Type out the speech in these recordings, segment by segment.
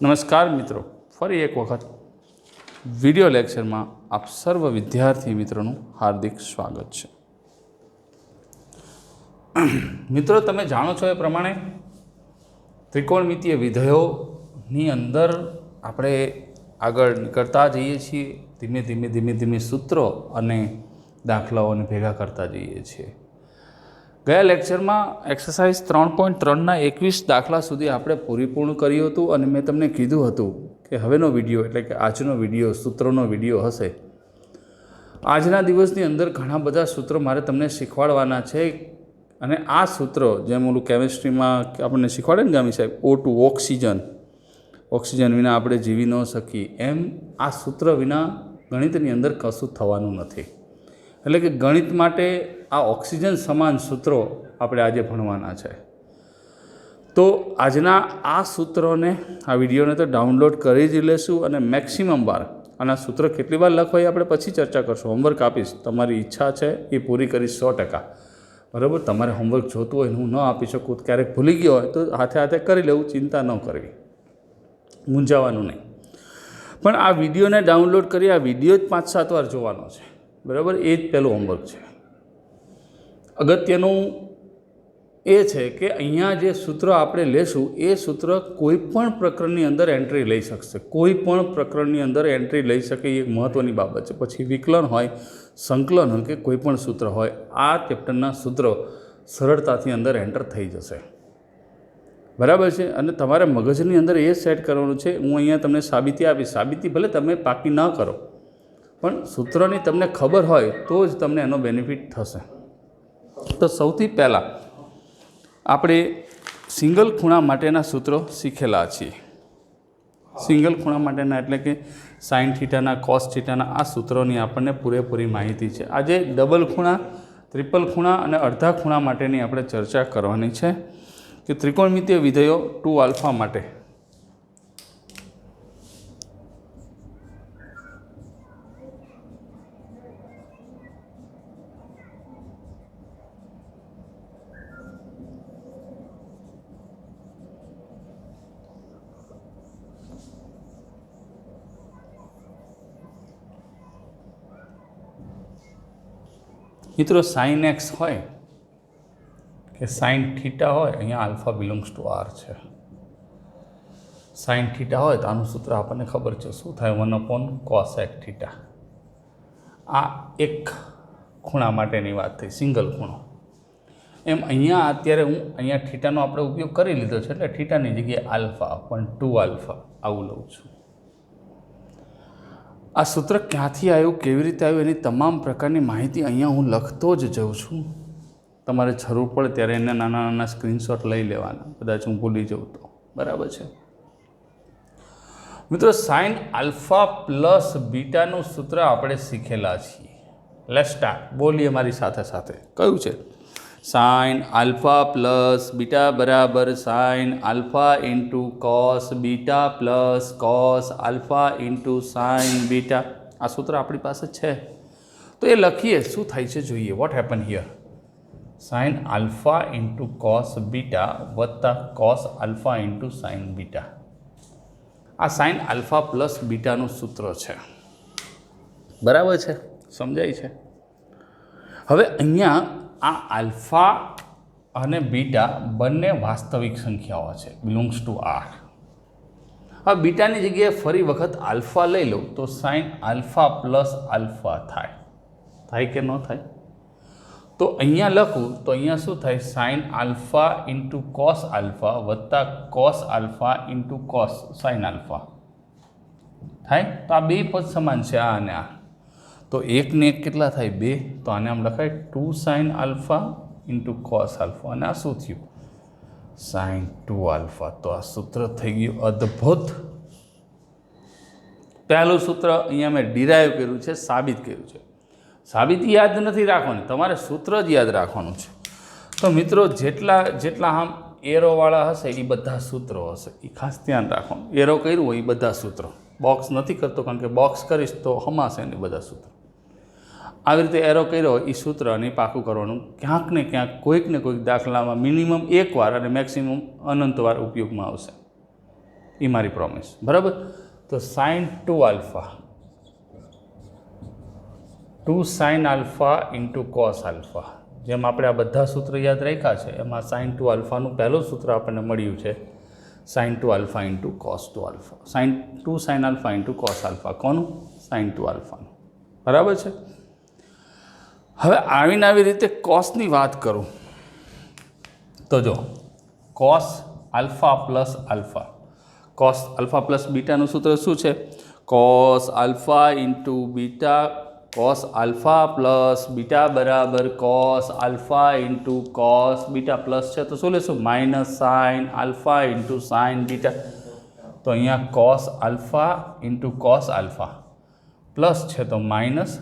નમસ્કાર મિત્રો, ફરી એક વખત વિડિયો લેક્ચરમાં આપ સર્વ વિદ્યાર્થી મિત્રોનું હાર્દિક સ્વાગત છે. મિત્રો, તમે જાણો છો એ પ્રમાણે ત્રિકોણમિતીય વિધેયોની અંદર આપણે આગળ નીકળતા જઈએ છીએ. ધીમે ધીમે સૂત્રો અને દાખલાઓને ભેગા કરતા જઈએ છીએ. ગયા લેક્ચરમાં એક્સરસાઇઝ 3.3ના 21 દાખલા સુધી આપણે પરિપૂર્ણ કર્યું હતું અને મેં તમને કીધું હતું કે હવેનો વિડીયો એટલે કે આજનો વિડીયો સૂત્રોનો વિડીયો હશે. આજના દિવસની અંદર ઘણા બધા સૂત્રો મારે તમને શીખવાડવાના છે અને આ સૂત્રો જેમ ઓલું કેમિસ્ટ્રીમાં આપણને શીખવાડે ને ગામી સાહેબ O2 ઓક્સિજન વિના આપણે જીવી ન શકીએ, એમ આ સૂત્ર વિના ગણિતની અંદર કશું થવાનું નથી. એટલે કે ગણિત માટે આ ઓક્સિજન સમાન સૂત્રો આપણે આજે ભણવાના છે. તો આજના આ સૂત્રોને આ વિડીયોને તો ડાઉનલોડ કરી જ લેશું અને મેક્સિમમ વાર આના સૂત્ર કેટલી વાર લખવા એ આપણે પછી ચર્ચા કરશું. હોમવર્ક આપીશ, તમારી ઈચ્છા છે એ પૂરી કરીશ 100%. બરાબર? તમારે હોમવર્ક જોતું હોય હું ન આપી શકું, ક્યારેક ભૂલી ગયો હોય તો હાથે હાથે કરી લેવું, ચિંતા ન કરવી, મૂંઝાવાનું નહીં. પણ આ વિડીયોને ડાઉનલોડ કરી આ વિડીયો જ 5-7 વાર જોવાનો છે. બરાબર? એ જ પહેલું હોમવર્ક છે. અગત્યનું એ છે કે અહીંયા જે સૂત્ર આપણે લેશું એ સૂત્ર કોઈ પણ પ્રકરણની અંદર એન્ટ્રી લઈ શકશે. કોઈ પણ પ્રકરણની અંદર એન્ટ્રી લઈ શકે એ એક મહત્ત્વની બાબત છે. પછી વિકલન હોય, સંકલન હોય કે કોઈ પણ સૂત્ર હોય, આ ચેપ્ટરના સૂત્રો સરળતાથી અંદર એન્ટર થઈ જશે. બરાબર છે? અને તમારે મગજની અંદર એ સેટ કરવાનું છે. હું અહીંયા તમને સાબિતી આપીશ. સાબિતી ભલે તમે પાકી ન કરો, પણ સૂત્રની તમને ખબર હોય તો જ તમને એનો બેનિફિટ થશે. તો સૌથી પહેલાં આપણે સિંગલ ખૂણા માટેના સૂત્રો શીખેલા છીએ. સિંગલ ખૂણા માટેના એટલે કે સાઇન થીટાના, કોસ થીટાના આ સૂત્રોની આપણને પૂરેપૂરી માહિતી છે. આજે ડબલ ખૂણા, ટ્રિપલ ખૂણા અને અડધા ખૂણા માટેની આપણે ચર્ચા કરવાની છે કે ત્રિકોણમિતીય વિધેયો 2α માટે મિત્રો સાઇન એક્સ હોય કે સાઇન થીટા હોય, અહીંયા આલ્ફા બિલોંગ્સ ટુ આર છે. સાઇન થીટા હોય તો આનું સૂત્ર આપણને ખબર છે શું થાય, 1/cos θ. આ એક ખૂણા માટેની વાત થઈ, સિંગલ ખૂણો. એમ અહીંયા અત્યારે હું અહીંયા થીટાનો આપણે ઉપયોગ કરી લીધો છે એટલે થીટાની જગ્યાએ આલ્ફા પણ 2α આવું લઉં છું. આ સૂત્ર ક્યાંથી આવ્યું, કેવી રીતે આવ્યું, એની તમામ પ્રકારની માહિતી અહીંયા હું લખતો જ જાઉં છું. તમારે જરૂર પડે ત્યારે એને નાના નાના સ્ક્રીનશોટ લઈ લેવાના, કદાચ હું ભૂલી જાઉં તો. બરાબર છે મિત્રો? સાઇન આલ્ફા પ્લસ બીટાનું સૂત્ર આપણે શીખેલા છીએ. Let's start. બોલીએ મારી સાથે સાથે. કયું છે? સાઇન આલ્ફા પ્લસ બીટા બરાબર sign alpha into cos beta plus cos alpha into sine beta. આ સૂત્ર આપણી પાસે છે તો એ લખીએ, શું થાય છે જોઈએ. What happen here? Sine alpha into cos beta વત્તા cos alpha into sine beta. આ સાઇન આલ્ફા પ્લસ બીટાનું સૂત્ર છે. બરાબર છે? સમજાય છે? હવે અહીંયા આ આલ્ફા અને બીટા બંને વાસ્તવિક સંખ્યાઓ છે, બિલોંગ્સ ટુ આર. હવે બીટાની જગ્યાએ ફરી વખત આલ્ફા લઈ લઉં તો સાઇન આલ્ફા પ્લસ આલ્ફા થાય. થાય કે ન થાય? તો અહીંયા લખું તો અહીંયા શું થાય? Sine alpha into cos alpha વત્તા cos alpha into cos sine alpha થાય. તો આ બે પદ સમાન છે, આ અને આ. તો એક ને એક કેટલા થાય? 2. તો આને આમ લખાય 2 sine alpha into cos alpha. અને આ શું થયું? સાઇન 2α. તો આ સૂત્ર થઈ ગયું અદ્ભુત. પહેલું સૂત્ર અહીંયા મેં ડિરાઈવ કર્યું છે, સાબિત કર્યું છે. સાબિતી યાદ નથી રાખવાની, તમારે સૂત્ર જ યાદ રાખવાનું છે. તો મિત્રો જેટલા આમ એરોવાળા હશે એ બધા સૂત્રો હશે, એ ખાસ ધ્યાન રાખવાનું. એરો કર્યું હોય એ બધા સૂત્રો. બોક્સ નથી કરતો કારણ કે બોક્સ કરીશ તો હમાશે ને બધા સૂત્રો. આવી રીતે એરો કર્યો હોય એ સૂત્ર અને પાકું કરવાનું. ક્યાંક ને ક્યાંક કોઈક ને કોઈક દાખલામાં મિનિમમ 1 વાર અને મેક્સિમમ અનંત વાર ઉપયોગમાં આવશે. એ મારી પ્રોમિસ, બરાબર. તો sine 2 alpha 2 sine alpha into cos alpha, જેમ આપણે આ બધા સૂત્ર યાદ રાખ્યા છે એમાં સાઇન 2 આલ્ફાનું પહેલું સૂત્ર આપણને મળ્યું છે sine 2 alpha into cos 2 alpha, sine 2 sine alpha into cos alpha, કોનું? સાઇન 2 આલ્ફાનું, બરાબર છે. હવે આવીને આવી રીતે કોસની વાત કરું તો જો cos alpha plus alpha, cos alpha plus બીટાનું સૂત્ર શું છે? Cos alpha into beta, cos alpha plus beta બરાબર cos alpha into cos beta, plus છે તો શું લેશું? Minus sine alpha into sine beta. તો અહીંયા cos alpha into cos alpha, plus છે તો minus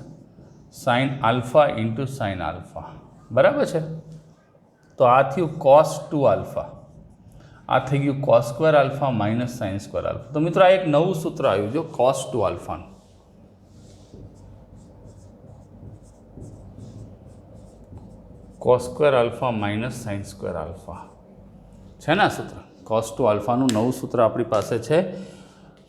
sine alpha into sine alpha, બરાબર છે. તો આ થયું કોસ 2 આલ્ફા, આ થઈ ગયું cos square alpha minus sine square alpha. તો મિત્રો આ એક નવું સૂત્ર આવ્યું જો કોસ 2 આલ્ફાનું, cos square alpha minus sine square alpha છે ને આ સૂત્ર. કોસ 2 આલ્ફાનું નવું સૂત્ર આપણી પાસે છે,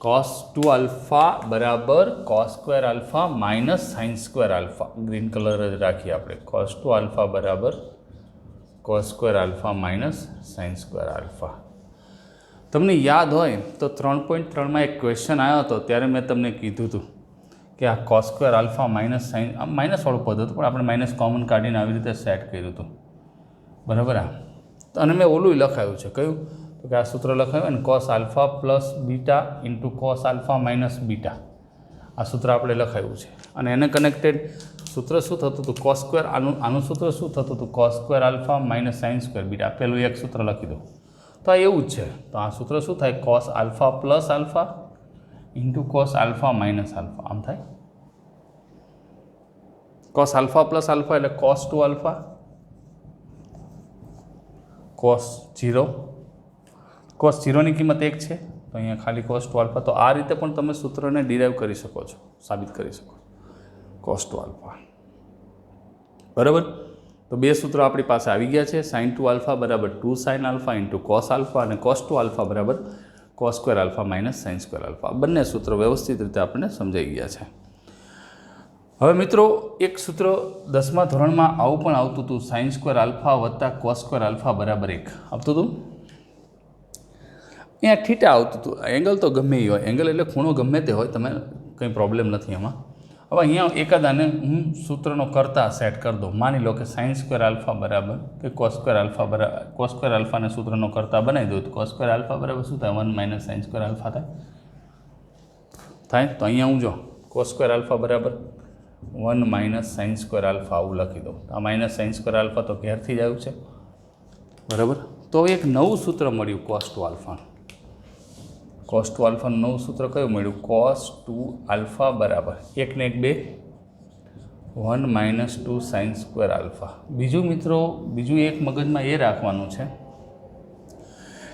કોસ 2 આલ્ફા બરાબર cos square alpha minus sine square alpha, green colour જ રાખીએ આપણે. કોસ 2 આલ્ફા બરાબર cos square alpha minus sine square alpha. તમને યાદ હોય તો 3.3માં એક ક્વેશ્ચન આવ્યો હતો ત્યારે મેં તમને કીધું હતું કે આ cos square alpha minus sign, આમ માઇનસવાળું પદ હતું પણ આપણે માઇનસ કોમન કાઢીને આવી રીતે સેટ કર્યું હતું, બરાબર. અને મેં ઓલું લખાયું છે, કયું? તો કે આ સૂત્ર લખાયું ને cos alpha plus beta into cos alpha minus beta, આ સૂત્ર આપણે લખાયું છે. અને એને કનેક્ટેડ સૂત્ર શું થતું હતું? કોસ સ્ક્વેર, આનું સૂત્ર શું થતું હતું? Cos square alpha minus sine square beta, પેલું એક સૂત્ર લખી દો. તો આ એવું જ છે. તો આ સૂત્ર શું થાય? Cos alpha plus alpha into cos alpha minus alpha, આમ થાય. કોસ આલ્ફા પ્લસ આલ્ફા એટલે કોસ 2 આલ્ફા, કોસ 0, કોસ 0ની કિંમત 1 છે તો અહીંયા ખાલી કોસ 2 આલ્ફા. તો આ રીતે પણ તમે સૂત્રને ડિરાઈવ કરી શકો છો, સાબિત કરી શકો કોસ 2 આલ્ફા, બરાબર. તો બે સૂત્રો આપણી પાસે આવી ગયા છે, સાઇન 2 આલ્ફા બરાબર 2 sine alpha into cos alpha અને કોસ 2 આલ્ફા બરાબર cos square alpha minus sine square alpha. બંને સૂત્રો વ્યવસ્થિત રીતે આપણને સમજાઈ ગયા છે. હવે મિત્રો એક સૂત્ર 10મા ધોરણમાં આવું પણ આવતું હતું, સાઇન સ્ક્વેર આલ્ફા વત્તા કોસ સ્ક્વેર આલ્ફા બરાબર 1 આવતું હતું. અહીંયા થીટા આવતું હતું, એંગલ તો ગમે એ હોય, એંગલ એટલે ખૂણો ગમે તે હોય, તમે કંઈ પ્રોબ્લેમ નથી એમાં. હવે અહીંયા એકાદાને હું સૂત્રનો કરતા સેટ કરી દઉં. માની લો કે સાઇન સ્ક્વેર આલ્ફા બરાબર કે કોસ સ્ક્વેર આલ્ફા બરાબર, કોસ સ્ક્વેર આલ્ફાને સૂત્રનો કરતા બનાવી દઉં તો કોસ સ્ક્વેર આલ્ફા બરાબર શું થાય? 1 માઇનસ સાઇન સ્ક્વેર આલ્ફા થાય. તો અહીંયા હું જો કોસ સ્ક્વેર આલ્ફા બરાબર 1 માઇનસ સાઇન સ્ક્વેર આલ્ફા આવું લખી દઉં. આ માઇનસ સાઇન સ્ક્વેર આલ્ફા તો ઘેરથી જ આવ્યું છે, બરાબર. તો એક નવું સૂત્ર મળ્યું કોસ 2 આલ્ફાનું. કોસ 2 આલ્ફાનું નવું સૂત્ર કયું મળ્યું? કોસ 2 આલ્ફા બરાબર 1 ને 1 2, 1 માઇનસ 2 સાઇન સ્ક્વેર આલ્ફા. બીજું મિત્રો, બીજું એક મગજમાં એ રાખવાનું છે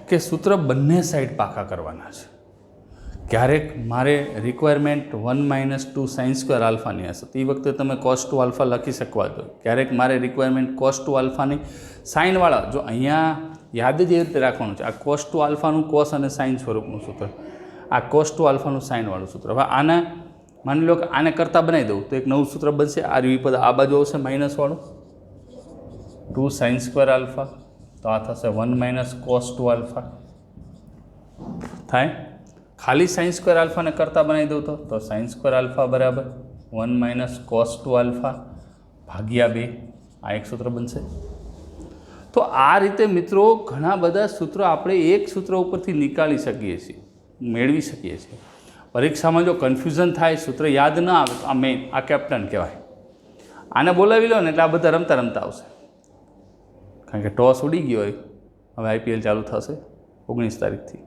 કે સૂત્ર બંને સાઈડ પાકા કરવાના છે. ક્યારેક મારે રિક્વાયરમેન્ટ 1 માઇનસ 2 સાઇન સ્ક્વેર આલ્ફાની હશે, તે વખતે તમે કોસ 2 આલ્ફા લખી શકવા દો. ક્યારેક મારે રિક્વાયરમેન્ટ કોસ 2 આલ્ફાની સાઇનવાળા, જો અહીંયા યાદ જ એ રીતે રાખવાનું છે, આ કોસ 2 આલ્ફાનું કોસ અને સાઇન સ્વરૂપનું સૂત્ર, આ કોસ 2 આલ્ફાનું સાઇનવાળું સૂત્ર. હવે આને માની લો કે આને કરતાં બનાવી દઉં તો એક નવું સૂત્ર બનશે. આ પદ આ બાજુ આવશે માઇનસવાળું 2 સાઇન સ્ક્વેર આલ્ફા, તો આ થશે 1 માઇનસ કોસ 2 આલ્ફા થાય. ખાલી સાઇન સ્ક્વેર આલ્ફાને કરતાં બનાવી દઉં તો સાઇન સ્ક્વેર આલ્ફા બરાબર 1 માઇનસ કોસ 2 આલ્ફા ભાગ્યા 2, આ એક સૂત્ર બનશે. તો આ રીતે મિત્રો ઘણા બધા સૂત્રો આપણે એક સૂત્ર ઉપરથી નીકાળી શકીએ છીએ, મેળવી શકીએ છીએ. પરીક્ષામાં જો કન્ફ્યુઝન થાય, સૂત્ર યાદ ન આવે તો આ મેઇન, આ કેપ્ટન કહેવાય. આને બોલાવી લો ને એટલે આ બધા રમતા રમતા આવશે, કારણ કે ટોસ ઉડી ગયો હોય. હવે IPL ચાલુ થશે 19 તારીખથી.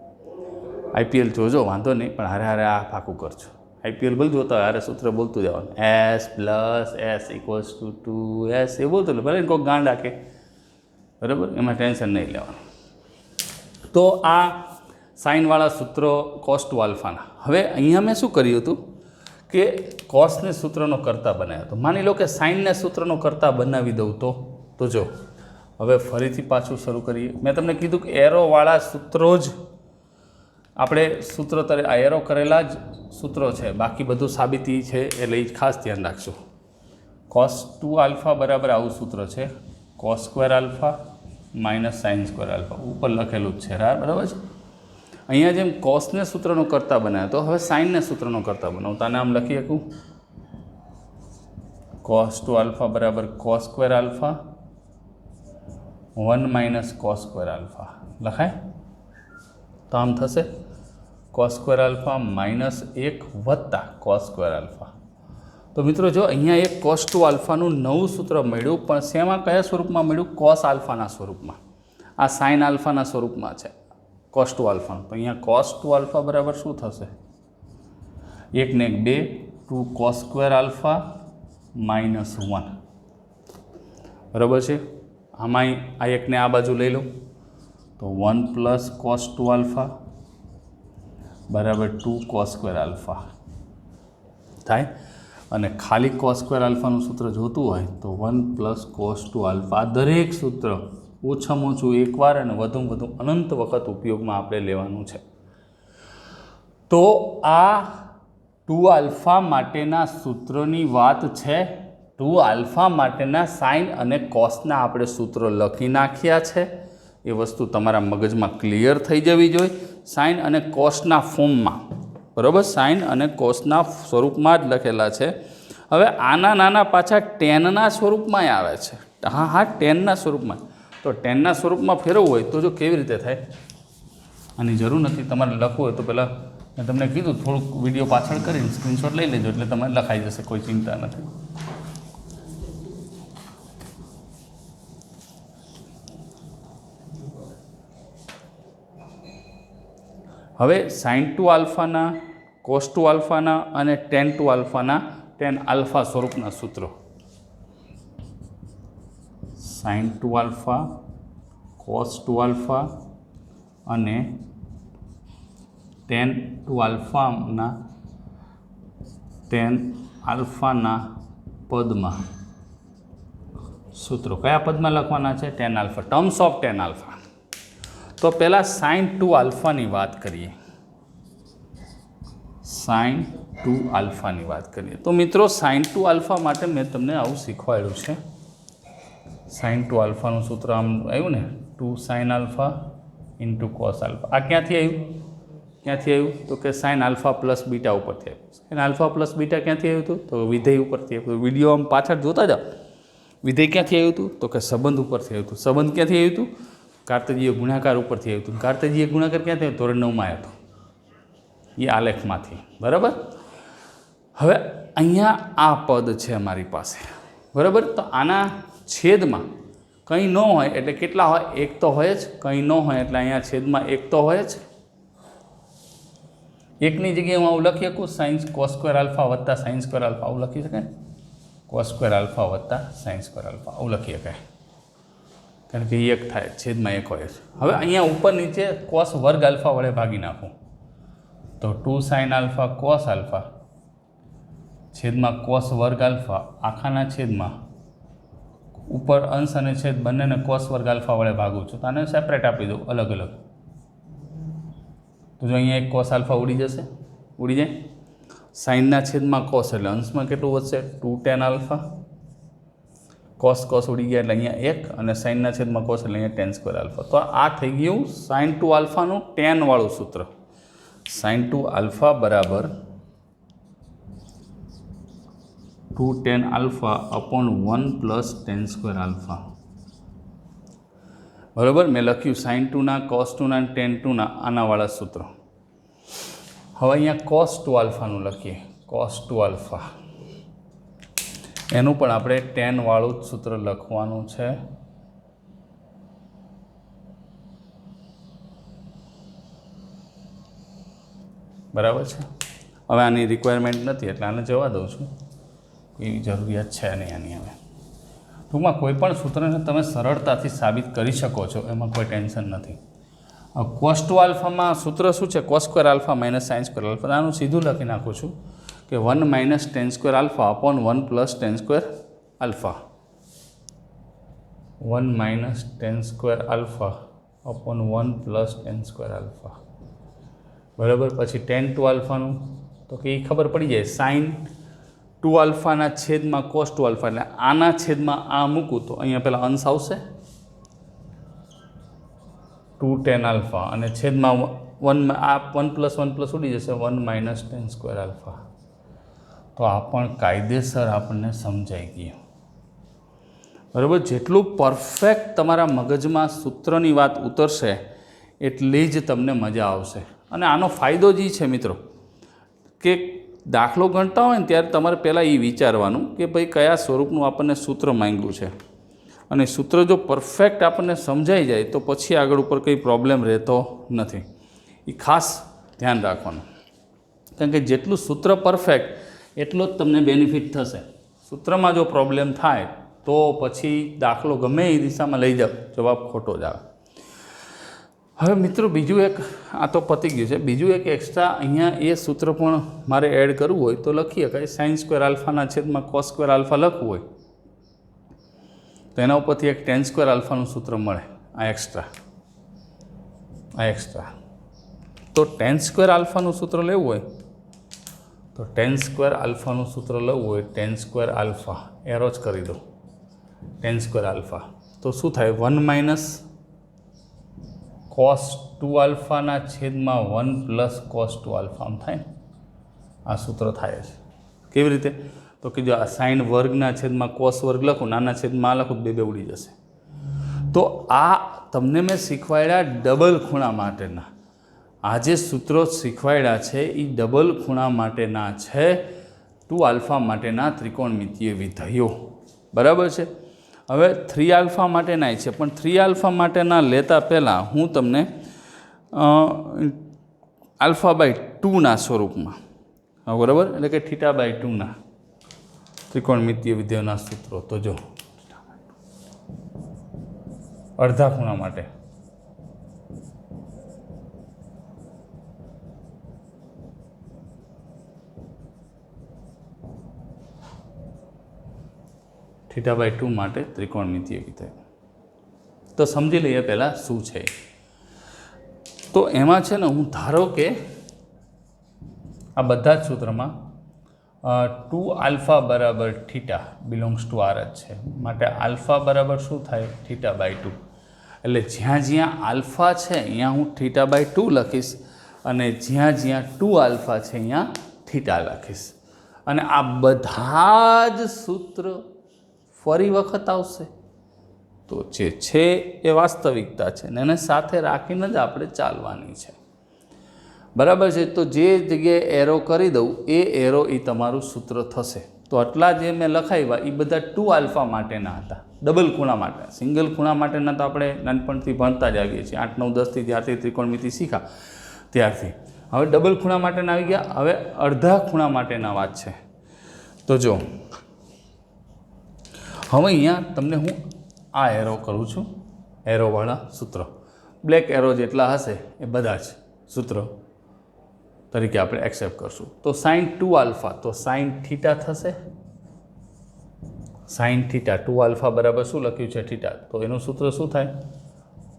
IPL જોજો, વાંધો નહીં, પણ હારે હારે આ પાકું કરજો. IPL બોલ જોતા હોય હારે સૂત્ર બોલતું જવાનું, S plus S equals to 2S એ બોલતું એટલે ભલે કોઈક ગાંડા કે, બરાબર, એમાં ટેન્શન નહીં લેવાનું. તો આ સાઇનવાળા સૂત્રો કોસ 2 આલ્ફાના. હવે અહીંયા મેં શું કર્યું હતું કે કોસને સૂત્રનો કરતા બનાવ્યો હતો. માની લો કે સાઇનને સૂત્રનો કરતા બનાવી દઉં તો જો હવે ફરીથી પાછું શરૂ કરીએ. મેં તમને કીધું કે એરોવાળા સૂત્રો જ આપણે સૂત્ર તરે આ એરો કરેલા જ સૂત્રો છે, બાકી બધું સાબિતી છે એટલે એ ખાસ ધ્યાન રાખજો. cos 2 આલ્ફા બરાબર આવું સૂત્ર છે, cos square alpha minus sine square alpha ઉપર લખેલું જ છે. બરાબર છે. અહીંયા જેમ કોસને સૂત્રનો કરતા બનાવ્યો તો હવે સાઇનને સૂત્રનો કરતા બનાવું. તો આને આમ લખી શકું, cos 2 આલ્ફા બરાબર cos square alpha 1 minus cos square alpha લખાય. તો આમ થશે cos સ્ક્વેર આલ્ફા માઇનસ 1 વત્તા cos સ્ક્વેર આલ્ફા. તો મિત્રો જો અહીંયા એક cos 2 આલ્ફાનું નવું સૂત્ર મળ્યું, પણ શેમાં કયા સ્વરૂપમાં મળ્યું? cos આલ્ફાના સ્વરૂપમાં. આ સાઇન આલ્ફાના સ્વરૂપમાં છે cos 2 આલ્ફાનું. તો અહીંયા cos 2 આલ્ફા બરાબર શું થશે? 1 ને 1 2, 2 cos સ્ક્વેર આલ્ફા માઇનસ 1. બરાબર છે. આમાં આ એકને આ બાજુ લઈ લો તો 1 પ્લસ cos 2 આલ્ફા બરાબર 2 cos સ્ક્વેર આલ્ફા થાય. અને ખાલી cos સ્ક્વેર આલ્ફાનું સૂત્ર જોતું હોય તો 1 પ્લસ cos 2 આલ્ફા. આ દરેક સૂત્ર ઓછામાં ઓછું એકવાર અને વધુમાં વધુ અનંત વખત ઉપયોગમાં આપણે લેવાનું છે. તો આ 2 આલ્ફા માટેના સૂત્રની વાત છે. 2 આલ્ફા માટેના સાઇન અને કોસના આપણે સૂત્રો લખી નાખ્યા છે. એ વસ્તુ તમારા મગજમાં ક્લિયર થઈ જવી જોઈએ. સાઇન અને કોસના ફોર્મમાં, બરાબર, સાઇન અને કોસના સ્વરૂપમાં જ લખેલા છે. હવે આના નાના પાછા ટેનના સ્વરૂપમાં આવે છે. હા, ટેનના સ્વરૂપમાં. તો ટેનના સ્વરૂપમાં ફેરવવું હોય તો જો કેવી રીતે થાય, આની જરૂર નથી. તમારે લખવું હોય તો પહેલાં મેં તમને કીધું થોડુંક વિડીયો પાછળ કરીને સ્ક્રીનશોટ લઈ લેજો એટલે તમારે લખાઈ જશે, કોઈ ચિંતા નથી. હવે sin 2 આલ્ફાના, cos 2 આલ્ફાના અને tan 2 આલ્ફાના tan આલ્ફા સ્વરૂપના સૂત્રો. sin 2 આલ્ફા, cos 2 આલ્ફા અને tan 2 આલ્ફાના પદમાં સૂત્રો કયા પદમાં લખવાના છે? tan alpha, terms of tan alpha. તો પહેલાં sin 2 આલ્ફાની વાત કરીએ. sin 2 આલ્ફાની વાત કરીએ તો મિત્રો sin 2 આલ્ફા માટે મેં તમને આવું શીખવાડ્યું છે. sin 2 આલ્ફાનું સૂત્ર આમ આવ્યું ને, 2 sin alpha into cos alpha. આ ક્યાંથી આવ્યું? તો કે sin આલ્ફા પ્લસ બીટા ઉપરથી આવ્યું. sin આલ્ફા પ્લસ બીટા ક્યાંથી આવ્યું હતું? તો વિધેય ઉપરથી આવ્યું. વિડીયો આમ પાછળ જોતા જાઓ. વિધેય ક્યાંથી આવ્યું હતું? તો કે સંબંધ ઉપરથી આવ્યું હતું. સંબંધ ક્યાંથી આવ્યું હતું? કાર્તેજીય ગુણાકાર ઉપરથી આવ્યું હતું. કાર્તેજીય ગુણાકાર ક્યાંથી આવ્યું? ધોરણ 9માં આવ્યો હતો, એ આલેખમાંથી. બરાબર. હવે અહીંયા આ પદ છે અમારી પાસે, બરાબર. તો આના છેદમાં કંઈ ન હોય એટલે કેટલા હોય? એક તો હોય જ. કંઈ ન હોય એટલે અહીંયા છેદમાં એક તો હોય જ. એકની જગ્યાએ હું આવું લખી શકું, સાઇન cos સ્ક્વેર આલ્ફા વત્તા સાઇન સ્ક્વેર આલ્ફા, આવું લખી શકાય. cos સ્ક્વેર આલ્ફા વત્તા સાઇન સ્ક્વેર આલ્ફા આવું લખી શકાય, કારણ કે એક થાય, છેદમાં એક હોય છે. હવે અહીંયા ઉપર નીચે cos વર્ગ આલ્ફા વડે ભાગી નાખું તો 2 sin આલ્ફા cos આલ્ફા છેદમાં cos વર્ગ આલ્ફા આખાના છેદમાં ઉપર અંશ અને છેદ બંનેને cos વર્ગ આલ્ફા વડે ભાગું છું. તો આને સેપરેટ આપી દઉં, અલગ અલગ. તો જો અહીંયા એક cos આલ્ફા ઉડી જશે, ઉડી જાય. સાઇનના છેદમાં cos એટલે અંશમાં કેટલું વધશે? 2 tan આલ્ફા. cos ઉડી ગયા એટલે અહીંયા 1 અને સાઇનના છેદમાં cos એટલે અહીંયા tan સ્ક્વેર આલ્ફા. તો આ થઈ ગયું sin 2 આલ્ફાનું tan વાળું સૂત્ર. sin 2 આલ્ફા બરાબર 2 tan alpha upon 1 plus tan square alpha. બરાબર. મેં લખ્યું sin 2ના, cos 2ના, tan 2ના આનાવાળા સૂત્રો. હવે અહીંયા cos 2 આલ્ફાનું લખીએ. cos 2 આલ્ફા એનું પણ આપણે tan વાળું જ સૂત્ર લખવાનું છે. બરાબર છે. હવે આની રિક્વાયરમેન્ટ નથી એટલે આને જવા દઉં છું, એવી જરૂરિયાત છે નહીં આની. હવે ટૂંકમાં કોઈ પણ સૂત્રને તમે સરળતાથી સાબિત કરી શકો છો, એમાં કોઈ ટેન્શન નથી. cos 2 આલ્ફામાં સૂત્ર શું છે? cos square alpha minus sine square alpha. આનું સીધું લખી નાખું છું કે 1 minus tan square alpha upon 1 plus tan square alpha. 1 minus tan square alpha upon 1 plus tan square alpha. બરાબર. પછી ટેન ટુ આલ્ફાનું તો કે એ ખબર પડી જાય, સાઇન ટુ આલ્ફાના છેદમાં કોસ ટુ આલ્ફા, એટલે આના છેદમાં આ મૂકું તો અહીંયા પહેલાં અંશ આવશે 2 ટેન આલ્ફા અને છેદમાં 1 આ 1 પ્લસ ઉડી જશે 1 માઇનસ ટેન સ્ક્વેર આલ્ફા. તો આ પણ કાયદેસર આપણને સમજાઈ ગયું. બરાબર. જેટલું પરફેક્ટ તમારા મગજમાં સૂત્રની વાત ઉતરશે એટલી જ તમને મજા આવશે. અને આનો ફાયદો જ છે મિત્રો કે દાખલો ગણતા હોય ને ત્યારે તમારે પહેલાં એ વિચારવાનું કે ભાઈ કયા સ્વરૂપનું આપણને સૂત્ર માંગ્યું છે, અને સૂત્ર જો પરફેક્ટ આપણને સમજાઈ જાય તો પછી આગળ ઉપર કંઈ પ્રોબ્લેમ રહેતો નથી. એ ખાસ ધ્યાન રાખવાનું, કારણ કે જેટલું સૂત્ર પરફેક્ટ એટલો જ તમને બેનિફિટ થશે. સૂત્રમાં જો પ્રોબ્લેમ થાય તો પછી દાખલો ગમે એ દિશામાં લઈ જાઓ, જવાબ ખોટો જ આવે. હવે મિત્રો બીજું એક, આ તો પતી ગયું છે, બીજું એક એક્સ્ટ્રા અહીંયા એ સૂત્ર પણ મારે એડ કરવું હોય તો લખી શકાય. સાઇન સ્ક્વેર આલ્ફાના છેદમાં કોસ સ્ક્વેર આલ્ફા લખવું હોય તો એના ઉપરથી એક ટેન સ્ક્વેર આલ્ફાનું સૂત્ર મળે. આ એક્સ્ટ્રા તો ટેન સ્ક્વેર આલ્ફાનું સૂત્ર લેવું હોય તો ટેન સ્ક્વેર આલ્ફાનું સૂત્ર લેવું હોય ટેન સ્ક્વેર આલ્ફા એરો જ કરી દો. ટેન સ્ક્વેર આલ્ફા તો શું થાય, 1 માઇનસ કોસ ટુ આલ્ફાના છેદમાં 1 પ્લસ કોસ ટુ આલ્ફા આમ થાય ને, આ સૂત્ર થાય છે. કેવી રીતે? તો કે જો આ સાઇન વર્ગના છેદમાં કોસ વર્ગ લખું, નાના છેદમાં લખું, બે ઉડી જશે. તો આ તમને મેં શીખવાડ્યા ડબલ ખૂણા માટેના. આ જે સૂત્રો શીખવાડ્યા છે એ ડબલ ખૂણા માટેના છે, 2 આલ્ફા માટેના ત્રિકોણમિતીય વિધેયો. બરાબર છે. હવે 3 આલ્ફા માટેના છે, પણ 3 આલ્ફા માટેના લેતા પહેલાં હું તમને આલ્ફા બાય 2ના સ્વરૂપમાં, બરાબર, એટલે કે થીટા બાય 2ના ત્રિકોણમિતીય વિધેયોના સૂત્રો. તો જો અડધા ખૂણા માટે થીટા બાય 2 માટે ત્રિકોણમિતીય વિધેય. તો સમજી લઈએ પહેલાં શું છે. તો એમાં છે ને, હું ધારો કે આ બધા જ સૂત્રમાં 2 આલ્ફા બરાબર થીટા બિલોંગ્સ ટુ આર જ છે, માટે આલ્ફા બરાબર શું થાય, થીટા બાય 2. એટલે જ્યાં જ્યાં આલ્ફા છે અહીંયા હું થીટા બાય 2 લખીશ, અને જ્યાં જ્યાં 2 આલ્ફા છે અહીંયા થીટા લખીશ. અને આ બધા જ સૂત્ર ફરી વખત આવશે. તો જે છે એ વાસ્તવિકતા છે ને એને સાથે રાખીને જ આપણે ચાલવાની છે. બરાબર છે. તો જે જગ્યાએ એરો કરી દઉં એ એરો એ તમારું સૂત્ર થશે. તો આટલા જે મેં લખાવ્યા એ બધા 2 આલ્ફા માટેના હતા, ડબલ ખૂણા માટે. સિંગલ ખૂણા માટેના તો આપણે નાનપણથી ભણતા જ આવીએ છીએ, 8, 9, 10થી જ્યારથી ત્રિકોણમિતિ શીખા ત્યારથી. હવે ડબલ ખૂણા માટેના આવી ગયા. હવે અડધા ખૂણા માટેના વાત છે. તો જો હવે અહીંયા તમને હું આ એરો કરું છું, એરોવાળા સૂત્ર, બ્લેક એરો જેટલા હશે એ બધા જ સૂત્ર તરીકે આપણે એક્સેપ્ટ કરશું. તો સાઇન 2 આલ્ફા, તો સાઇન થીટા થશે. સાઇન થીટા 2 આલ્ફા બરાબર શું લખ્યું છે, થીટા. તો એનું સૂત્ર શું થાય,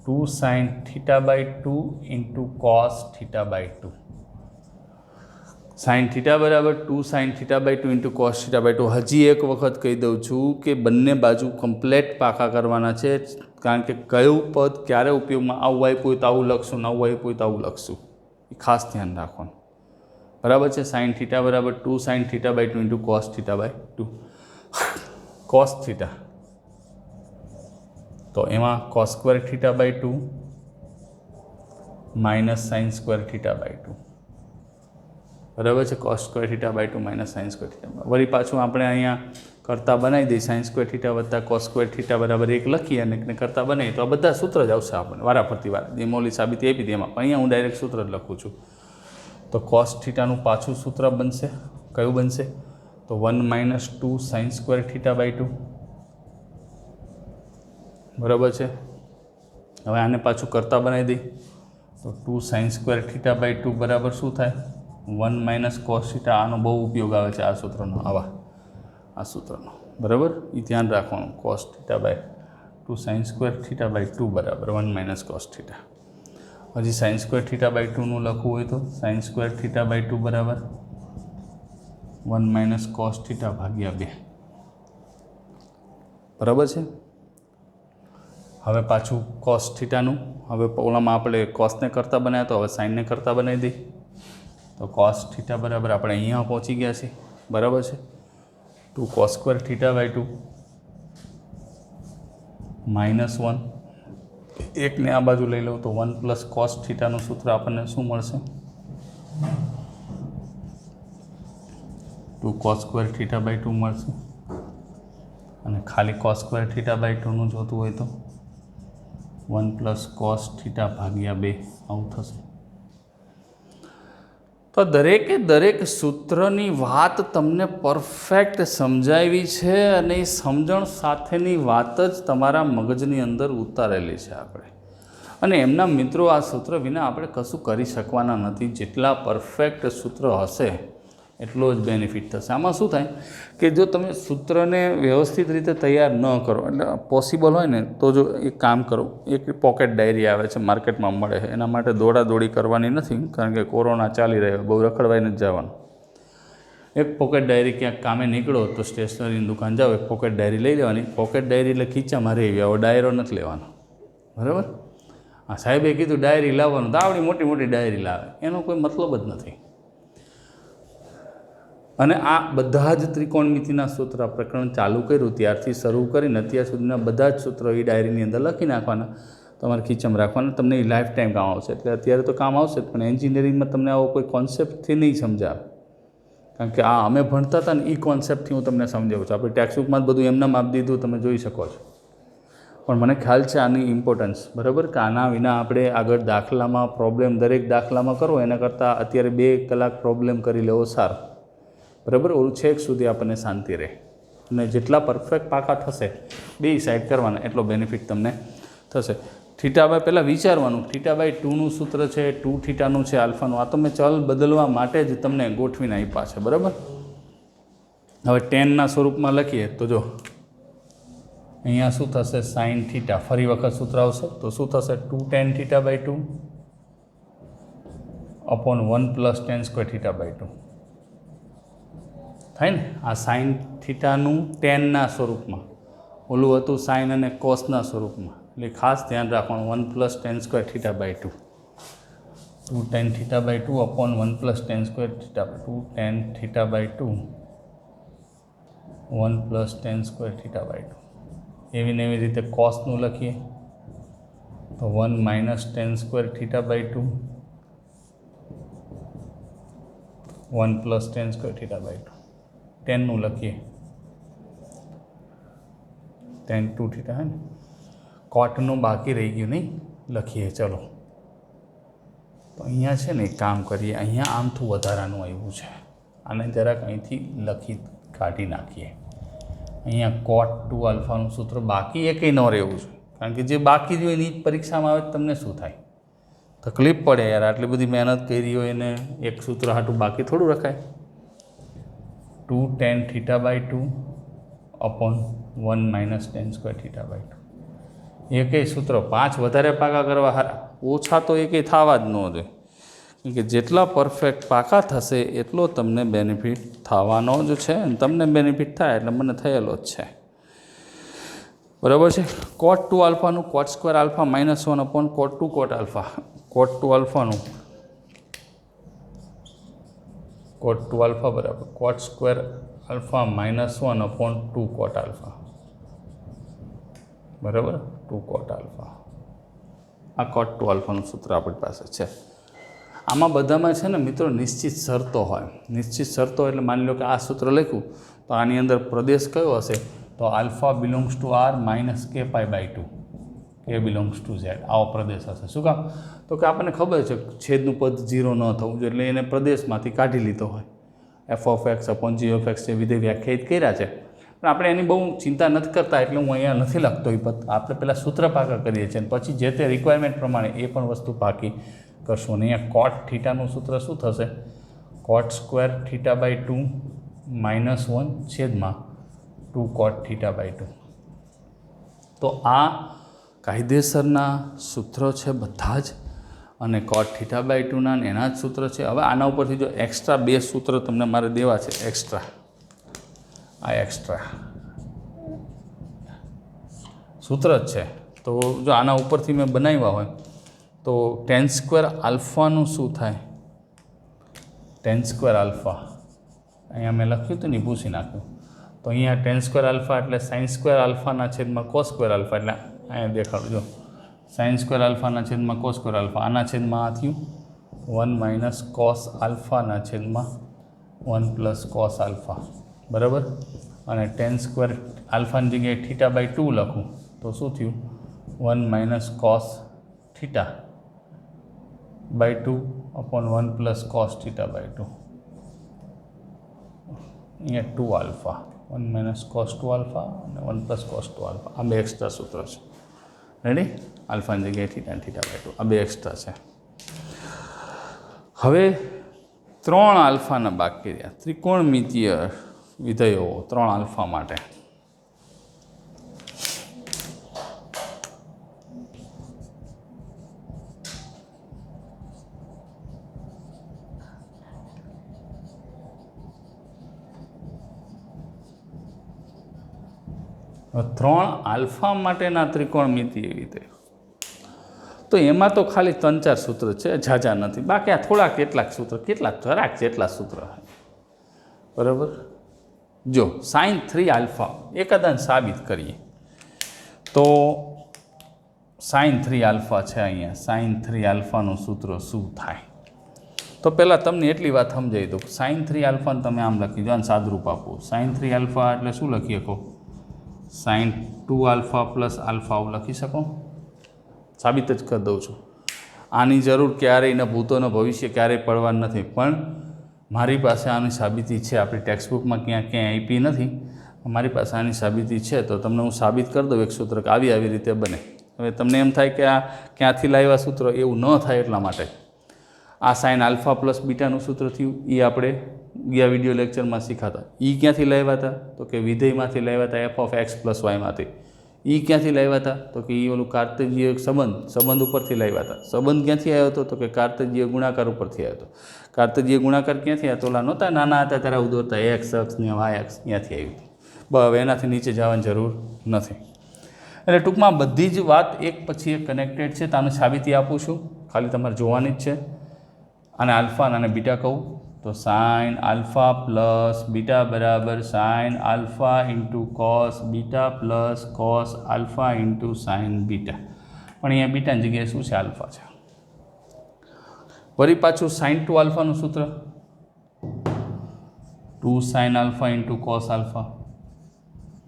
2 sine theta by 2 into cos theta by 2. Sine theta બરાબર 2 sine theta by 2 into cos theta by 2. હજી એક વખત કહી દઉં છું કે બંને બાજુ કમ્પ્લેટ પાકા કરવાના છે, કારણ કે કયું પદ ક્યારે ઉપયોગમાં આવું આપ્યું હોય તો આવું લખશું, ને આવું આપ્યું હોય તો આવું લખશું, એ ખાસ ધ્યાન રાખવાનું. બરાબર છે. સાઇન થીટા બરાબર 2 sine theta by 2 into cos theta by 2. Cos theta તો એમાં cos square theta by 2 minus sine square theta by 2. બરાબર છે. Cos square theta by 2 minus sine square theta. વળી પાછું આપણે અહીંયા કરતા બનાવી દઈએ, સાઇન સ્ક્વેર થીટા વત્તા કોસ સ્ક્વેર થીટા બરાબર 1 લખીએ અને કરતા બનાવીએ તો આ બધા સૂત્ર જ આવશે આપણને વારાફરતી વાર. જે મોલી સાબિતી આપી હતી એમાં પણ અહીંયા હું ડાયરેક્ટ સૂત્ર જ લખું છું. તો કોસ થીટાનું પાછું સૂત્ર બનશે, કયું બનશે, તો 1 minus 2 sine square theta by 2. બરાબર છે. હવે આને પાછું કરતા બનાવી દઈએ તો 2 સાઇન સ્ક્વેર થીટા બાય 2 બરાબર શું થાય, 1 માઇનસ કોસ થીટા. આનો બહુ ઉપયોગ આવે છે આ સૂત્રનો, આ સૂત્રનો. બરાબર, એ ધ્યાન રાખવાનું. Cos theta by 2 sine square theta by 2 બરાબર 1 માઇનસ કોસ થીટા. હજી સાઇન સ્ક્વેર થીટા બાય ટુનું લખવું હોય તો sine square theta by two બરાબર 1 - cos થીટા ભાગ્યા 2 બરાબર છે. હવે પાછું કોસ થીટાનું, હવે ઓલામાં આપણે કોસને કરતાં બનાવ્યા તો હવે સાઇનને કરતાં બનાવી દઈએ. તો કોસ થીટા બરાબર આપણે અહીંયા પહોંચી ગયા છીએ. બરાબર છે. 2 cos સ્ક્વેર થીટા બાય 2 -1, એકને આ બાજુ લઈ લઉં તો 1 + cos થીટાનું સૂત્ર આપણને શું મળશે? 2 cos સ્ક્વેર થીટા બાય 2 મળશે. અને ખાલી cos સ્ક્વેર થીટા બાય 2નું જોતું હોય તો 1 + cos થીટા ભાગ્યા 2 આવું થશે. તો દરેકે દરેક સૂત્રની વાત તમને પરફેક્ટ સમજાવી છે અને એ સમજણ સાથેની વાત જ તમારા મગજની અંદર ઉતારેલી છે આપણે. અને એમના મિત્રો આ સૂત્ર વિના આપણે કશું કરી શકવાના નથી. જેટલા પરફેક્ટ સૂત્ર હશે એટલો જ બેનિફિટ થશે. આમાં શું થાય કે જો તમે સૂત્રને વ્યવસ્થિત રીતે તૈયાર ન કરો, એટલે પોસિબલ હોય ને તો જો એક કામ કરો, એક પોકેટ ડાયરી આવે છે માર્કેટમાં મળે છે, એના માટે દોડાદોડી કરવાની નથી, કારણ કે કોરોના ચાલી રહ્યો, બહુ રખડવાય નથી જવાનું. એક પોકેટ ડાયરી ક્યાંક કામે નીકળો તો સ્ટેશનરીની દુકાન જાઓ, એક પોકેટ ડાયરી લઈ લેવાની. પોકેટ ડાયરી એટલે ખીચામાં રહી આવો, ડાયરો નથી લેવાનો. બરાબર? હા, સાહેબે કીધું ડાયરી લાવવાનું, તો આવડી મોટી મોટી ડાયરી લાવે, એનો કોઈ મતલબ જ નથી. અને આ બધા જ ત્રિકોણમિતિના સૂત્ર પ્રકરણ ચાલુ કર્યું ત્યારથી શરૂ કરીને અત્યાર સુધીના બધા જ સૂત્રો એ ડાયરીની અંદર લખી નાખવાના, તમારે ખીચામાં રાખવાના, તમને એ લાઈફ ટાઈમ કામ આવશે. એટલે અત્યારે તો કામ આવશે જ, પણ એન્જિનિયરિંગમાં તમને આવો કોઈ કોન્સેપ્ટથી નહીં સમજાવે, કારણ કે આ અમે ભણતા હતા ને એ કોન્સેપ્ટથી હું તમને સમજાવું છું. આપણે ટેક્સ્ટબુકમાં જ બધું એમનામ આપી દીધું, તમે જોઈ શકો છો. પણ મને ખ્યાલ છે આની ઇમ્પોર્ટન્સ, બરાબર, કે આના વિના આપણે આગળ દાખલામાં પ્રોબ્લેમ દરેક દાખલામાં કરો એના કરતાં અત્યારે 2 કલાક પ્રોબ્લેમ કરી લેવો સારો. બરાબર? ઓલું છેક સુધી આપણને શાંતિ રહે. અને જેટલા પરફેક્ટ પાકા થશે 2 સાઈડ કરવાના એટલો બેનિફિટ તમને થશે. થીટા બાય પહેલાં વિચારવાનું, થીટા બાય 2નું સૂત્ર છે, 2 થીટાનું છે, આલ્ફાનું. આ તો મેં ચલ બદલવા માટે જ તમને ગોઠવીને આપ્યા છે. બરાબર? હવે ટેનના સ્વરૂપમાં લખીએ તો જો અહીંયા શું થશે? સાઇન થીટા, ફરી વખત સૂત્ર આવશે તો શું થશે? 2 tan theta by 2 upon 1 + tan square theta by 2 થાય ને. આ સાઇન થીટાનું ટેનના સ્વરૂપમાં, ઓલું હતું સાઇન અને કોસના સ્વરૂપમાં. એટલે ખાસ ધ્યાન રાખવાનું, 1 + tan square theta by 2, 2 tan theta by 2 upon 1 + tan square theta, 2 tan theta by 2 1 + tan square theta by 2. એવી ને એવી રીતે કોસનું લખીએ તો 1 - tan square theta by 2 1 + tan square theta by 2. ટેનનું લખીએ tan 2 થીટા, હે ને. કોટનું બાકી રહી ગયું નહીં, લખીએ ચલો. તો અહીંયા છે ને એક કામ કરીએ, અહીંયા આમથું વધારાનું આવ્યું છે, આને જરાક અહીંથી લખી કાઢી નાખીએ. અહીંયા cot 2 આલ્ફાનું સૂત્ર બાકી એકેય ન રહેવું છે, કારણ કે જે બાકી રહ્યું એની પરીક્ષામાં આવે તમને શું થાય? તકલીફ પડે યાર, આટલી બધી મહેનત કરી હોય એને એક સૂત્ર હાટું બાકી થોડું રખાય. 2 tan theta by 2 upon 1 - tan square theta by 2. એકેય સૂત્ર 5 વધારે પાકા કરવા હારા, ઓછા તો એકેય થવા જ ન જોઈએ, કારણ કે જેટલા પરફેક્ટ પાકા થશે એટલો તમને બેનિફિટ થવાનો જ છે. અને તમને બેનિફિટ થાય એટલે મને થયેલો જ છે. બરાબર છે? cot 2 આલ્ફાનું cot square alpha -1 upon cot 2 cot alpha, cot 2 આલ્ફાનું cot 2 alpha બરાબર cot square alpha -1 upon 2 cot alpha. બરાબર? 2 cot આલ્ફા. આ cot 2 આલ્ફાનું સૂત્ર આપણી પાસે છે. આમાં બધામાં છે ને મિત્રો નિશ્ચિત શરતો હોય. નિશ્ચિત શરતો એટલે માની લો કે આ સૂત્ર લખ્યું તો આની અંદર પ્રદેશ કયો હશે? તો alpha belongs to R minus k pi by 2, k belongs to Z, આવો પ્રદેશ હશે. શું કામ? તો કે આપણને ખબર છે છેદનું પદ 0 ન થવું જોઈએ, એટલે એને પ્રદેશમાંથી કાઢી લીધો હોય. f(x) અપોન g(x) જે વિધેય વ્યાખ્યાયિત કર્યા છે, પણ આપણે એની બહુ ચિંતા નથી કરતા, એટલે હું અહીંયા નથી લખતો એ પદ. આપણે પહેલાં સૂત્ર પાકા કરીએ છીએ અને પછી જે તે રિક્વાયરમેન્ટ પ્રમાણે એ પણ વસ્તુ પાકી કરશું. અને અહીંયા cot થીટાનું સૂત્ર શું થશે? cot સ્ક્વેર થીટા બાય 2 -1 છેદમાં 2 cot થીટા બાય 2. તો આ કાયદેસરના સૂત્રો છે બધા જ, અને cot θ/2 ના એના જ સૂત્ર છે. હવે આના ઉપરથી જો એક્સ્ટ્રા બે સૂત્ર તમને મારે દેવા છે, એક્સ્ટ્રા આ એક્સ્ટ્રા સૂત્ર જ છે. તો જો આના ઉપરથી મેં બનાવ્યા હોય તો tan² આલ્ફાનું શું થાય? tan² આલ્ફા અહીંયા મેં લખ્યું હતું ને, પૂછી નાખ્યું. તો અહીંયા tan² આલ્ફા એટલે sin² આલ્ફાના છેદમાં cos² આલ્ફા, એટલે અહીંયા દેખાડજો sin² આલ્ફાના છેદમાં cos² આલ્ફા, આના છેદમાં આ થયું 1 - cos આલ્ફાના છેદમાં 1 + cos આલ્ફા, બરાબર. અને tan² આલ્ફાની જગ્યાએ θ/2 લખું તો શું થયું? 1 - cos θ/2 upon 1 + cos θ/2. અહીંયા 2 આલ્ફા, 1 - cos 2 આલ્ફા અને 1 + cos 2 આલ્ફા, આ બે એક્સ્ટ્રા સૂત્ર છે. રેડી? આલ્ફાની જગ્યાએ θ અને θ/2 આ બે એક્સ્ટ્રા છે. હવે 3 આલ્ફાના બાકી રહ્યા, ત્રિકોણમિતીય વિધેયો 3 આલ્ફા માટે. ત્રણ આલ્ફા માટેના ત્રિકોણમિતીય વિધેયો તો એમાં તો ખાલી 3-4 સૂત્ર છે, ઝાઝા નથી. બાકી આ થોડા કેટલાક સૂત્ર, કેટલાક જરાક જેટલા સૂત્ર, બરાબર. જો sin3 આલ્ફા એકદમ સાબિત કરીએ તો sin3 આલ્ફા છે, અહીંયા sin3 આલ્ફાનું સૂત્ર શું થાય? તો પહેલાં તમને એટલી વાત સમજાવી દઉં. sin3 આલ્ફાને તમે આમ લખી દો, અને સાદરૂપ આપો. sin3 આલ્ફા એટલે શું લખી શકો? sin2 આલ્ફા પ્લસ આલ્ફા આવું લખી શકો. સાબિત જ કરી દઉં છું. આની જરૂર ક્યારેય ન ભૂતો ન ભવિષ્ય ક્યારેય પડવાનું નથી, પણ મારી પાસે આની સાબિતી છે. આપણી ટેક્સ્ટબુકમાં ક્યાંય આપી નથી, મારી પાસે આની સાબિતી છે. તો તમને હું સાબિત કરી દઉં એક સૂત્ર કે આવી રીતે બને. હવે તમને એમ થાય કે આ ક્યાંથી લાવ્યા સૂત્ર, એવું ન થાય એટલા માટે આ sin આલ્ફા પ્લસ બીટાનું સૂત્ર થયું, એ આપણે ગયા વિડીયો લેક્ચરમાં શીખાતા. એ ક્યાંથી લાવ્યા હતા? તો કે વિધેયમાંથી લાવ્યા હતા, f(x + y) માંથી. એ ક્યાંથી લાવ્યા હતા? તો કે એ ઓલું કાર્તેજીય સંબંધ ઉપરથી લાવ્યા હતા. સંબંધ ક્યાંથી આવ્યો હતો? તો કે કાર્તેજીય ગુણાકાર ઉપરથી આવ્યો હતો. કાર્તેજીય ગુણાકાર ક્યાંથી આવ્યો? તો ઓલા નહોતા નાના હતા ત્યારે ઉદોરતા x અક્ષ ને y અક્ષ, ત્યાંથી આવ્યું હતું. હવે એનાથી નીચે જવાની જરૂર નથી. એટલે ટૂંકમાં બધી જ વાત એક પછી એક કનેક્ટેડ છે. તો આની સાબિતી આપું છું, ખાલી તમારે જોવાની જ છે. અને આલ્ફા અને બીટા કહું તો sin આલ્ફા પ્લસ બીટા બરાબર sin alpha into cos beta plus cos alpha into sin beta. પણ અહીંયા બીટાની જગ્યાએ શું છે? આલ્ફા છે. વળી પાછું sin2 આલ્ફાનું સૂત્ર 2 sin alpha into cos alpha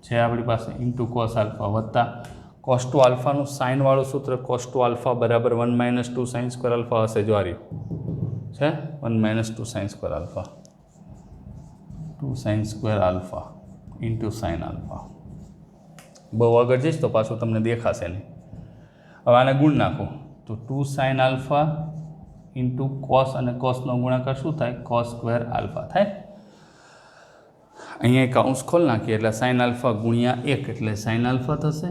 છે આપણી પાસે, ઇન્ટુ cos આલ્ફા વત્તા cos 2 આલ્ફાનું સાઇનવાળું સૂત્ર cos 2 આલ્ફા બરાબર 1 - 2 sin² આલ્ફા હશે. જો આ રહ્યું છે 1 - 2 sin² alpha, 2 sin² alpha into sin alpha. બહુ આગળ જઈશ તો પાછું તમને દેખાશે નહીં. હવે આને ગુણ નાખો તો 2 sin આલ્ફા ઇન્ટુ cos, અને cosનો ગુણાકાર શું થાય? cos² આલ્ફા થાય. અહીંયા કૌંસ ખોલ નાખીએ એટલે sin આલ્ફા ગુણ્યા 1 એટલે sin આલ્ફા થશે,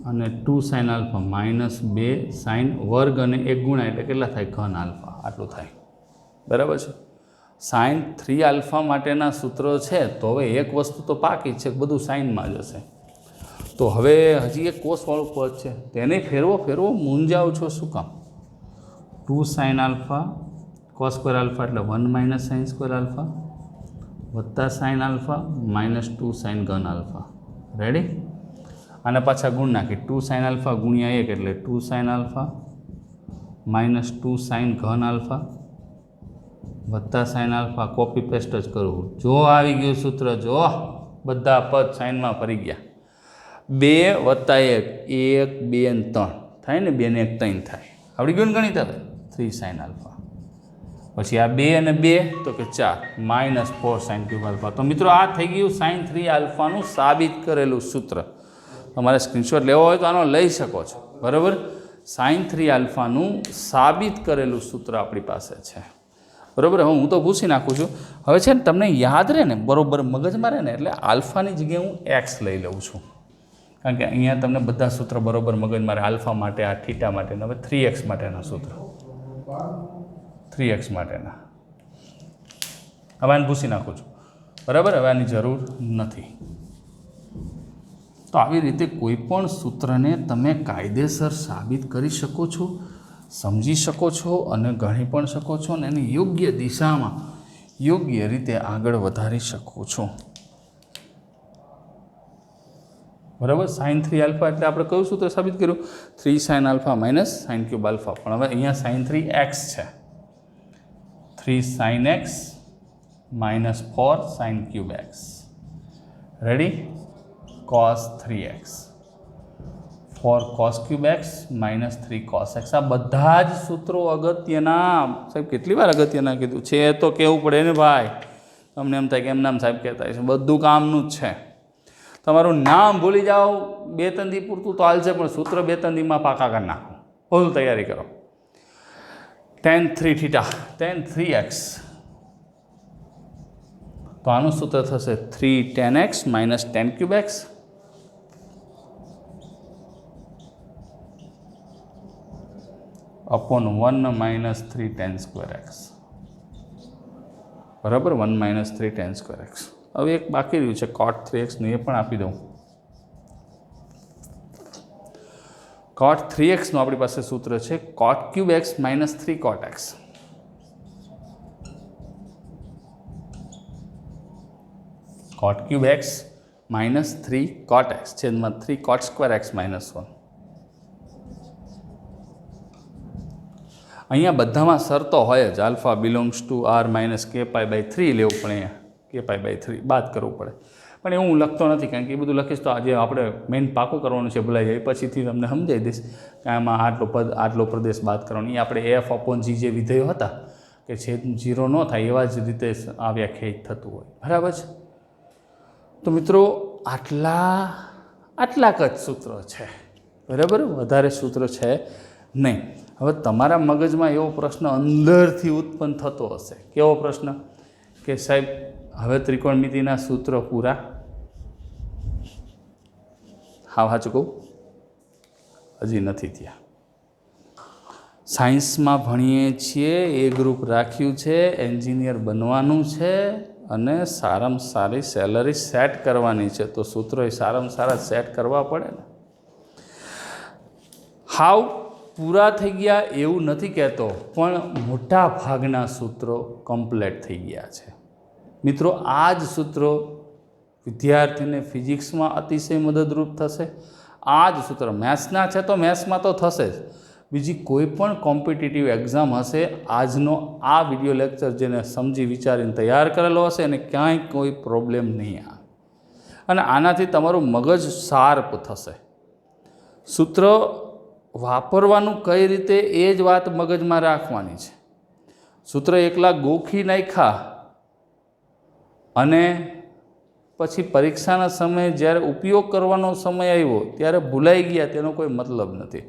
અને 2 sin આલ્ફા -2 sin વર્ગ અને 1 ગુણ્યા એટલે કેટલા થાય? ઘન આલ્ફા. આટલું થાય, બરાબર છે. sin3 આલ્ફા માટેના સૂત્રો છે. તો હવે એક વસ્તુ તો પાકી જ છે, બધું સાઇનમાં જ હશે. તો હવે હજી એક કોસવાળું પદ છે, તેને ફેરવો મૂંઝાવ છો શું કામ? 2 sin આલ્ફા cos² આલ્ફા એટલે 1 - sin² આલ્ફા વત્તા sin આલ્ફા -2 sin ઘન આલ્ફા. રેડી? અને પાછા ગુણ નાખી 2 sin આલ્ફા ગુણ્યા 1 એટલે 2 sin આલ્ફા -2 sin ઘન આલ્ફા વત્તા sin આલ્ફા. કોપી પેસ્ટ જ કરવું. જો આવી ગયું સૂત્ર, જો બધા પદ સાઇનમાં ફરી ગયા. 2 વત્તા 1 1 2 અને 3 થાય ને, 2 ને 1 3 થાય. આવડી ગયું ને ગણિત? હવે 3 sin આલ્ફા, પછી આ 2 અને 2 તો કે 4 -4 sin³ આલ્ફા. તો મિત્રો આ થઈ ગયું sin3 આલ્ફાનું સાબિત કરેલું સૂત્ર. તમારે સ્ક્રીનશોટ લેવો હોય તો આનો લઈ શકો છો, બરાબર. sin3 આલ્ફાનું સાબિત કરેલું સૂત્ર આપણી પાસે છે, બરાબર. હવે હું તો પૂછી નાખું છું. હવે છે ને તમને યાદ રહે ને, બરાબર મગજમાં રહે ને, એટલે આલ્ફાની જગ્યાએ હું x લઈ લઉં છું, કારણ કે અહીંયા તમને બધા સૂત્ર બરાબર મગજમાં રહે. આલ્ફા માટે, આ થીટા માટે, હવે 3x માટેના સૂત્ર. 3x માટેના. હવે આને ભૂસી નાખું છું, બરાબર. હવે આની જરૂર નથી. તો આવી રીતે કોઈ પણ સૂત્રને તમે કાયદેસર સાબિત કરી શકો છો, સમજી શકો છો અને ગણી પણ શકો છો અને એને યોગ્ય દિશામાં યોગ્ય રીતે આગળ વધારી શકો છો, બરાબર. sin 3 આલ્ફા એટલે આપણે કયું સૂત્ર સાબિત કર્યું? 3 sin alpha minus sin cube alpha. પણ હવે અહીંયા sin 3x છે, 3 sin x minus 4 sin cube x. Ready? Cos 3x 4 cos cube x minus 3 cos x. આ બધા જ સૂત્રો અગત્યના. સાહેબ કેટલી વાર અગત્યના કીધું છે તો કહેવું પડે ને ભાઈ. તમને એમ થાય કે એમ નામ સાહેબ કહેતા છે, બધું કામનું જ છે. તમારું નામ ભૂલી જાઓ 2-3 દી પૂરતું તો હાલશે, પણ સૂત્ર 2-3 દીમાં પાકા કરી નાખો. ફૂલ તૈયારી કરો. tan 3 થીટા tan 3x, તો આનું સૂત્ર થશે 3 tan x minus tan cube x upon 1 minus 3 tan square x, બરાબર. 1 minus 3 tan square x. હવે એક બાકી રહ્યું છે cot 3x નું, એ પણ આપી દઉં. cot 3x નું આપણી પાસે સૂત્ર છે cot cube x minus 3 cot x. cot cube x minus 3 cot x છેદમાં 3 cot square x minus 1. અહીંયા બધામાં શરતો હોય જ. Alpha belongs to R minus K pi by 3 લેવું પડે, અહીંયા કે પાઈ બાય 3 બાદ કરવું પડે. પણ એવું હું લખતો નથી, કારણ કે એ બધું લખીશ તો આજે આપણે મેઇન પાકું કરવાનું છે, ભૂલાઈ જાય. પછીથી તમને સમજાવી દઈશ કે આમાં આટલો પ્રદેશ બાદ કરવાનો. એ આપણે એફ અપોન જી જે વિધેયો હતા કે છેદ 0 ન થાય એવા જ રીતે આ વ્યાખ્યાયિત થતું હોય, બરાબર છે. તો મિત્રો આટલાક જ સૂત્ર છે, બરાબર. વધારે સૂત્ર છે નહીં. હવે તમારા મગજમાં એવો પ્રશ્ન અંદરથી ઉત્પન્ન થતો હશે. કેવો પ્રશ્ન? કે સાહેબ હવે ત્રિકોણમિતિના સૂત્ર પૂરા? હા, સાચું કહું, હજી નથી થયા. સાયન્સમાં ભણીએ છીએ, એ ગ્રુપ રાખ્યું છે, એન્જિનિયર બનવાનું છે અને સારામાં સારી સેલરી સેટ કરવાની છે, તો સૂત્રો એ સારામાં સારા સેટ કરવા પડે ને. હાવ પૂરા થઈ ગયા એવું નથી કહેતો, પણ મોટા ભાગના સૂત્રો કમ્પ્લીટ થઈ ગયા છે. મિત્રો આ જ સૂત્રો વિદ્યાર્થીને ફિઝિક્સમાં અતિશય મદદરૂપ થશે. આ જ સૂત્ર મેથ્સના છે તો મેથ્સમાં તો થશે જ. બીજી કોઈ પણ કોમ્પિટિટિવ એક્ઝામ હશે, આજનો આ વિડીયો લેક્ચર જેને સમજી વિચારીને તૈયાર કરેલો હશે એને ક્યાંય કોઈ પ્રોબ્લેમ નહીં આવે અને આનાથી તમારું મગજ શાર્પ થશે. સૂત્ર વાપરવાનું કઈ રીતે એ જ વાત મગજમાં રાખવાની છે. સૂત્ર એકલા ગોખી નાખ્યા અને પછી પરીક્ષાના સમયે જ્યારે ઉપયોગ કરવાનો સમય આવ્યો ત્યારે ભૂલાઈ ગયા, તેનો કોઈ મતલબ નથી.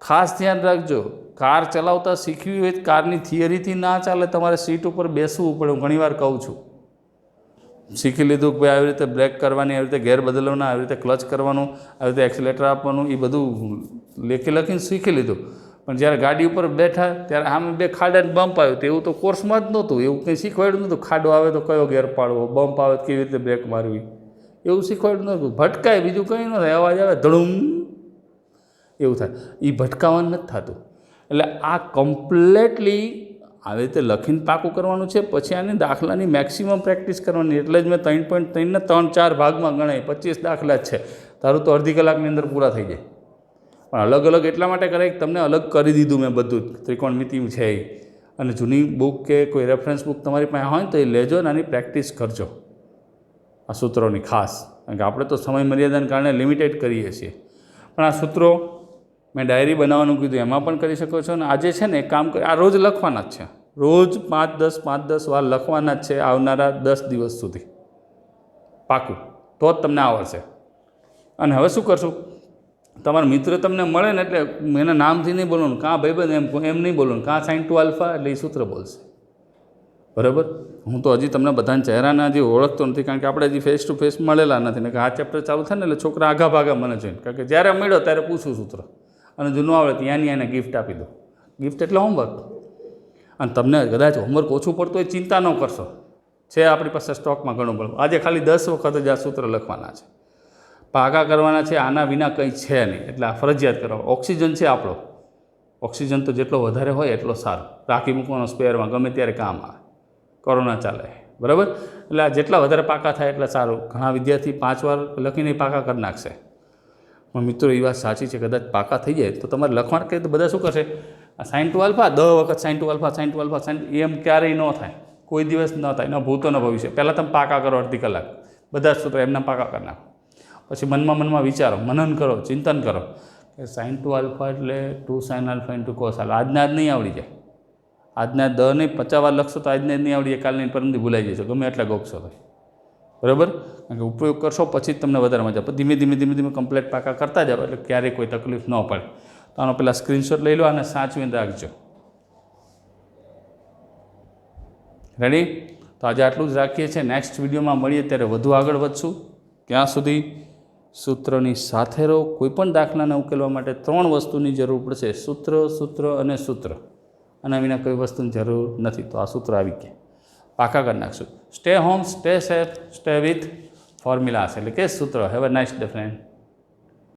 ખાસ ધ્યાન રાખજો, કાર ચલાવતા શીખવી હોય તો કારની થિયરીથી ના ચાલે, તમારે સીટ ઉપર બેસવું પડે. હું ઘણીવાર કહું છું, શીખી લીધું કે ભાઈ આવી રીતે બ્રેક કરવાની, આવી રીતે ગેર બદલવાના, આવી રીતે ક્લચ કરવાનું, આવી રીતે એક્સિલેટર આપવાનું, એ બધું લખીને શીખી લીધું. પણ જ્યારે ગાડી ઉપર બેઠા ત્યારે આમ 2 ખાડાને બમ્પ આવ્યો, તો એવું તો કોર્સમાં જ નહોતું, એવું કંઈ શીખવાડ્યું નહોતું. ખાડો આવે તો કયો ગેર પાડવો, બમ્પ આવે તો કેવી રીતે બ્રેક મારવી, એવું શીખવાડ્યું નહોતું. ભટકાય બીજું કંઈ ન થાય, અવાજ આવે ધડુમ એવું થાય, એ ભટકાવાનું નથી થતું. એટલે આ કમ્પ્લેટલી આવી રીતે લખીને પાકું કરવાનું છે. પછી આની દાખલાની મેક્સિમમ પ્રેક્ટિસ કરવાની. એટલે જ મેં 3.3 ને 3-4 ભાગમાં ગણાય, 25 દાખલા જ છે. તારું તો અડધી કલાકની અંદર પૂરા થઈ જાય. પણ અલગ અલગ એટલા માટે કરે કે તમને અલગ કરી દીધું મેં બધું ત્રિકોણમિતિ છે એ. અને જૂની બુક કે કોઈ રેફરન્સ બુક તમારી પાસે હોય ને તો એ લેજો અને આની પ્રેક્ટિસ કરજો આ સૂત્રોની ખાસ. કારણ કે આપણે તો સમય મર્યાદાને કારણે લિમિટેડ કરીએ છીએ. પણ આ સૂત્રો મેં ડાયરી બનાવવાનું કીધું, એમાં પણ કરી શકો છો. અને આજે છે ને એક કામ કરી, આ રોજ લખવાના જ છે, રોજ 5-10 વાર લખવાના જ છે આવનારા 10 દિવસ સુધી, પાકું. તો જ તમને આવડશે. અને હવે શું કરશું, તમારા મિત્ર તમને મળે ને એટલે એના નામથી નહીં બોલવાનું, કાં ભાઈબંધ એમ નહીં બોલવાનું, કાં sin 2 આલ્ફા એટલે એ સૂત્ર બોલશે, બરાબર. હું તો હજી તમને બધાના ચહેરાના હજી ઓળખતો નથી, કારણ કે આપણે હજી ફેસ ટુ ફેસ મળેલા નથી. ને કે આ ચેપ્ટર ચાલુ થાય ને એટલે છોકરા આઘા ભાગા મને જોઈને, કારણ કે જ્યારે મળ્યો ત્યારે પૂછું સૂત્ર, અને જૂનું આવડે ત્યાંની એને ગિફ્ટ આપી દો. ગિફ્ટ એટલે હોમવર્ક. અને તમને કદાચ હોમવર્ક ઓછું પડતું હોય ચિંતા ન કરશો, છે આપણી પાસે સ્ટોકમાં ઘણું બધું. આજે ખાલી 10 વખત જ આ સૂત્ર લખવાના છે, ભાગા કરવાના છે, આના વિના કંઈ છે નહીં. એટલે આ ફરજિયાત કરો. ઓક્સિજન છે આપણો, ઓક્સિજન તો જેટલો વધારે હોય એટલો સારો. રાખી મૂકવાનો સ્પેરમાં, ગમે ત્યારે કામ આવે, કોરોના ચાલે, બરાબર. એટલે આ જેટલા વધારે પાકા થાય એટલે સારું. ઘણા વિદ્યાર્થી 5 વાર લખીને પાકા કરી નાખશે. પણ મિત્રો એ વાત સાચી છે, કદાચ પાકા થઈ જાય તો તમારે લખવાનું કે તો બધા શું કરશે, આ sin2 આલ્ફા 10 વખત sin2 alpha sin2 alpha sin, એમ ક્યારેય ન થાય, કોઈ દિવસ ન થાય, ન ભૂતો ન ભવિષ્ય. પહેલાં તમે પાકા કરો અડધી કલાક, બધા જ સૂત્ર એમના પાકા કરી નાખો. પછી મનમાં વિચારો, મનન કરો, ચિંતન કરો કે sin2 આલ્ફા એટલે 2 sin alpha into cos alpha. આજના જ નહીં આવડી જાય, આજના 10 નહીં 50 વાર લખશો તો આજને જ નહીં આવડી જાય, કાલની પરમથી ભૂલાઈ જશો, ગમે એટલા ગોખશો તો, બરાબર. કારણ કે ઉપયોગ કરશો પછી જ તમને વધારે મજા. પણ ધીમે ધીમે કમ્પ્લીટ પાકા કરતા જાઓ એટલે ક્યારેય કોઈ તકલીફ ન પડે. તો આનો પહેલાં સ્ક્રીનશોટ લઈ લો અને સાચવીને રાખજો. રેડી? તો આજે આટલું જ રાખીએ છીએ. નેક્સ્ટ વિડીયોમાં મળીએ ત્યારે વધુ આગળ વધશું. ત્યાં સુધી સૂત્રની સાથે રહો. કોઈપણ દાખલાને ઉકેલવા માટે 3 વસ્તુની જરૂર પડશે, સૂત્ર અને સૂત્ર. આના વિના કોઈ વસ્તુની જરૂર નથી. તો આ સૂત્ર આવી ગયા, પાકા કરી નાખશું. Stay home, stay safe, stay with formulas, એટલે કે સૂત્ર. Have a nice day friend.